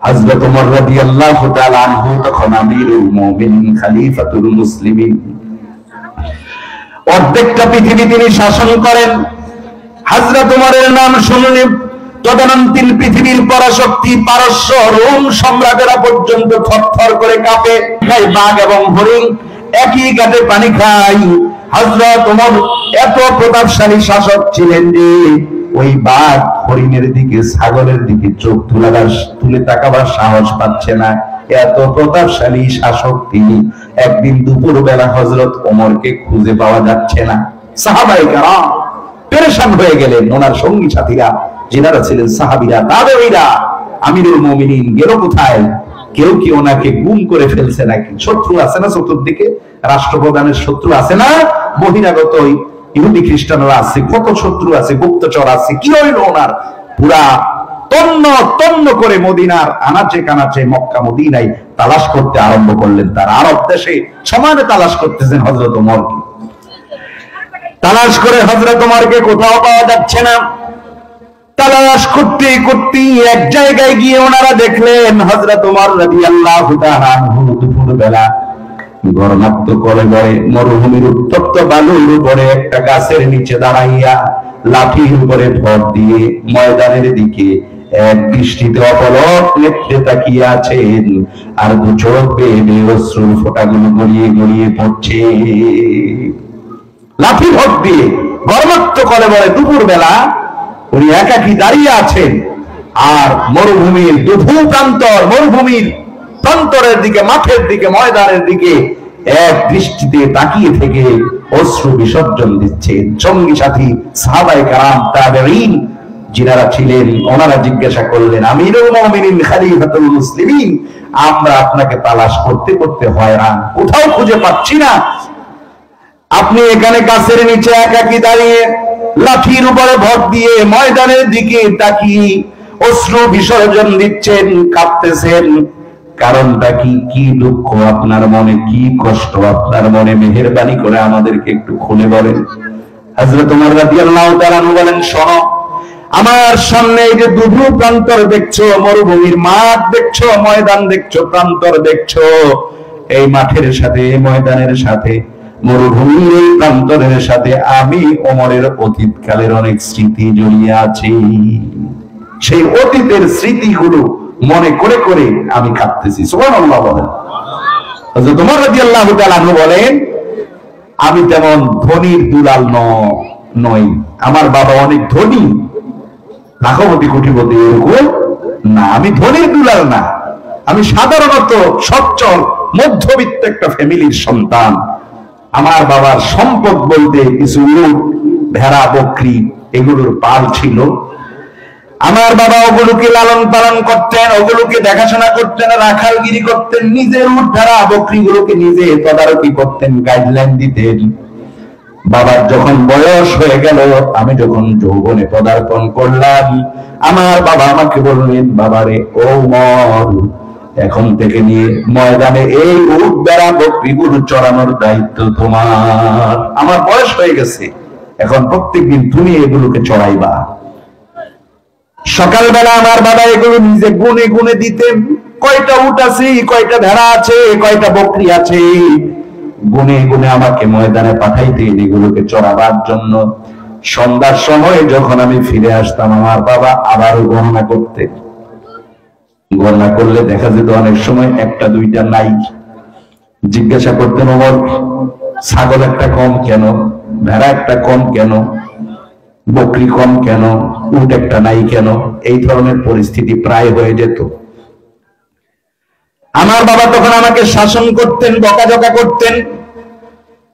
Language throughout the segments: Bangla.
হযরত ওমর রাদিয়াল্লাহু তাআলা আনহু তখন আমিরুল মুমিনিন, খলিফাতুল মুসলিমিন, অর্ধেকটা পৃথিবী তিনি শাসন করেন। হযরত ওমরের নাম শুনলে তদানীন্তন পৃথিবীর পরাশক্তি পারস্য রোম সম্রাটেরা পর্যন্ত থরথর করে কাঁপে। বাঘ এবং হরিণ একই ঘাটে পানি খায়। হযরত ওমর এত প্রতাপশালী শাসক ছিলেন যে ওই বাঘ হরিণের দিকে, ছাগলের দিকে চোখ তুলে তাকাবার সাহস পাচ্ছে না। এত প্রতাপশালী শাসক তিনি। একদিন দুপুর বেলা হযরত ওমরকে খুঁজে পাওয়া যাচ্ছে না। সাহাবায়ে কেরাম পেরেশান হয়ে গেলেন। ওনার সঙ্গী সাথীরা যারা ছিলেন সাহাবীরা, তাবেঈরা, আমিরুল মুমিনিন গেল কোথায়? কেউ কি ওনাকে গুম করে ফেলছে নাকি? শত্রু আছে না চতুর্দিকে? রাষ্ট্রপ্রধানের শত্রু আছে না? বহিরাগত ইহুদি খ্রিস্টানরা আছে, কত শত্রু আছে, গুপ্তচর আছে। কি হইল ওনার? পুরা তন্ন তন্ন করে মদিনার আনাচে কানাচে, মক্কা মদিনায় তালাশ করতে আরম্ভ করলেন। তার আরব দেশে সমানে তালাশ করতেছেন হযরত ওমরকে। তালাশ করে হযরত ওমরকে কোথাও পাওয়া যাচ্ছে না। তালাশ করতে করতে এক জায়গায় গিয়ে ওনারা দেখলেন হযরত ওমর রাদিয়াল্লাহু তাআলা আনহু দুপুরবেলা গরমাক্ত কলেবরে মরুভূমির উত্তপ্ত বালুর উপরে একটা গাছের নিচে দাঁড়াইয়া লাঠির উপরে ভর দিয়ে ময়দানের দিকে এক দৃষ্টিতে অপলক নেত্রে তাকিয়ে আছেন। আর দু চোখ বেয়ে বেয়ে অশ্রুর ফোঁটাগুলো গড়িয়ে গড়িয়ে পড়ছে। লাঠি ভর দিয়ে গরমাক্ত কলেবরে দুপুর বেলা উনি একাকী দাঁড়িয়ে আছেন। আর মরুভূমির দুধু প্রান্তর, মরুভূমির প্রান্তরের দিকে, মাঠের দিকে, ময়দানের দিকে এক দৃষ্টিতে তাকিয়ে থেকে অশ্রু বিসর্জন দিচ্ছেন। সঙ্গী সাথী সাহাবায়ে কেরাম, তাবেঈন যিনারা ছিলেন, ওনারা জিজ্ঞাসা করলেন, আমিরুল মুমিনিন, খলিফাতুল মুসলিমিন, আমরা আপনাকে তালাশ করতে করতে হয়রান, কোথাও খুঁজে পাচ্ছি না। আপনি এখানে গাছের নিচে একাকী দাঁড়িয়ে লাঠির উপরে ভর দিয়ে ময়দানের দিকে তাকিয়ে অশ্রু বিসর্জন দিচ্ছেন, কাঁদতেছেন। কারণটা কি? কি দুঃখ আপনার মনে, কি কষ্ট আপনার মনে? মেহেরবানি করে আমাদেরকে একটু খুলে বলেন। হযরত ওমর রাদিয়াল্লাহু তাআলা আনহু বলেন, শোনো, আমার সামনে এই যে দুধু প্রান্তর দেখছো, মরুভূমির মাঠ দেখছো, ময়দান দেখছো, প্রান্তর দেখছো, এই মাঠের সাথে, ময়দানের সাথে, মরুভূমির এই প্রান্তরের সাথে আমি ওমরের অতীতকালের অনেক স্মৃতি জড়িয়ে আছে। সেই অতীতের স্মৃতিগুলো মনে করে করে আমি কাঁদতেছি। সুবহানাল্লাহ বলেন। হযরত ওমর রাদিয়াল্লাহু তাআলা আনহু বলেন, আমি তেমন ধনীর দুলাল নই। আমার বাবা অনেক ধনী, লাখপতি কোটিপতি এরকম না। আমি ধনীর দুলাল না। আমি সাধারণত সচ্ছল মধ্যবিত্ত একটা ফ্যামিলির সন্তান। আমার বাবার সম্পদ বলতে কিছু উট, ভেড়া, বকরি এগুলোর পাল ছিল। আমার বাবা ওগুলোকে লালন পালন করতেন, ওগুলোকে দেখাশোনা করতেন, রাখালগিরি করতেন, নিজের উট, ভেড়া, বকরি গুলোকে নিজে তদারকি করতেন, গাইডলাইন দিতেন। বাবার যখন বয়স হয়ে গেল, আমি যখন যৌবনে পদার্পণ করলাম, আমার বাবা আমাকে বললেন, বাবারে ও ওমর, এখন থেকে নিয়ে ময়দানে এই উট, ভেড়া, বকরি গুলো চড়ানোর দায়িত্ব তোমার। আমার বয়স হয়ে গেছে, এখন প্রত্যেকদিন তুমি এগুলোকে চড়াইবা। সকালবেলা আমার বাবা এগুলো নিজে গুনে গুনে দিতেন, কয়টা উট আছে, কয়টা ভেড়া আছে, কয়টা বকরি আছে, গুনে গুনে আমাকে ময়দানে পাঠাইতেন এগুলোকে চড়াবার জন্য। সন্ধ্যার সময় যখন আমি ফিরে আসতাম, আমার বাবা আবারও গণনা করতেন। গণনা করলে দেখা যেত অনেক সময় একটা দুইটা নাই। জিজ্ঞাসা করতেন, ওমর, ছাগল একটা কম কেন, ভেড়া একটা কম কেন, বকরি কম কেন, উট একটা নাই কেন? এই ধরনের পরিস্থিতি প্রায় হয়ে যেত। আমার বাবা তখন আমাকে শাসন করতেন, বকাঝকা করতেন।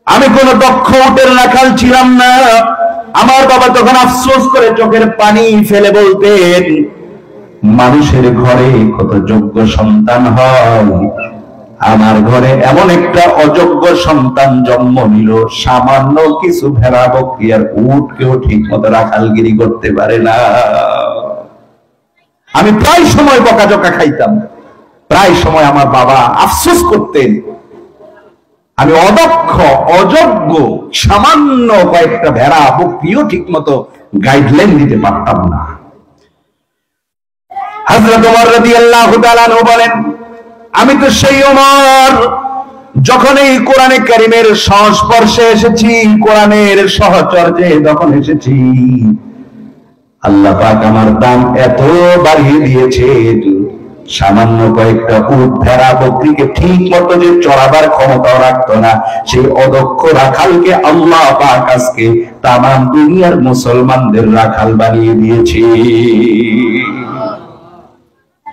আমি কোন দক্ষ উটের রাখাল ছিলাম না। আমার বাবা তখন আফসোস করে চোখের পানি ফেলে বলতেন, মানুষের ঘরে কত যোগ্য সন্তান হয়, আমার ঘরে এমন একটা অযোগ্য সন্তান জন্ম নিল, সামান্য কিছু ভেড়া, বকরি আর উট কেউ ঠিক মতো রাখালগিরি করতে পারে না। আমি প্রায় সময় বকাঝকা খাইতাম, প্রায় সময় আমার বাবা আফসোস করতেন, আমি অদক্ষ, অযোগ্য, সামান্য কয়েকটা ভেড়া, বকরিও ঠিক মতো গাইডলাইন দিতে পারতাম না। হযরত ওমর রাদিয়াল্লাহু তাআলা আনহু বলেন, আমি তো সেই ওমর যখন এই কোরআনে কারীমের সংস্পর্শে এসেছি, কোরআনের সহচর্যে যখন এসেছি, আল্লাহ পাক আমার দাম এত বাড়িয়ে দিয়েছে, সামান্য কয়েকটা উট ভেড়া বকরিকে ঠিক মতো যে চড়াবার ক্ষমতাও রাখতো না, সেই অদক্ষ রাখালকে আল্লাহ পাক আজকে তামাম দুনিয়ার মুসলমানদের রাখাল বানিয়ে দিয়েছে।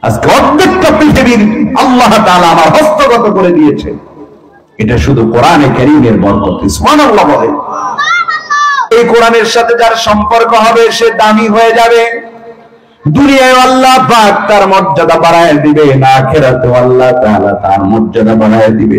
আজকে অর্ধেকটা পৃথিবীর আল্লাহ তাআলা আমার হস্তগত করে দিয়েছে। এটা শুধু কোরআনে কারীমের বরকতে। সুবহানাল্লাহ বলে। এই কোরআনের সাথে যার সম্পর্ক হবে সে দামি হয়ে যাবে। দুনিয়ায় আল্লাহ পাক তার মর্যাদা বাড়ায় দিবে, না আখিরাতেও আল্লাহ তাআলা তার মর্যাদা বাড়ায় দিবে।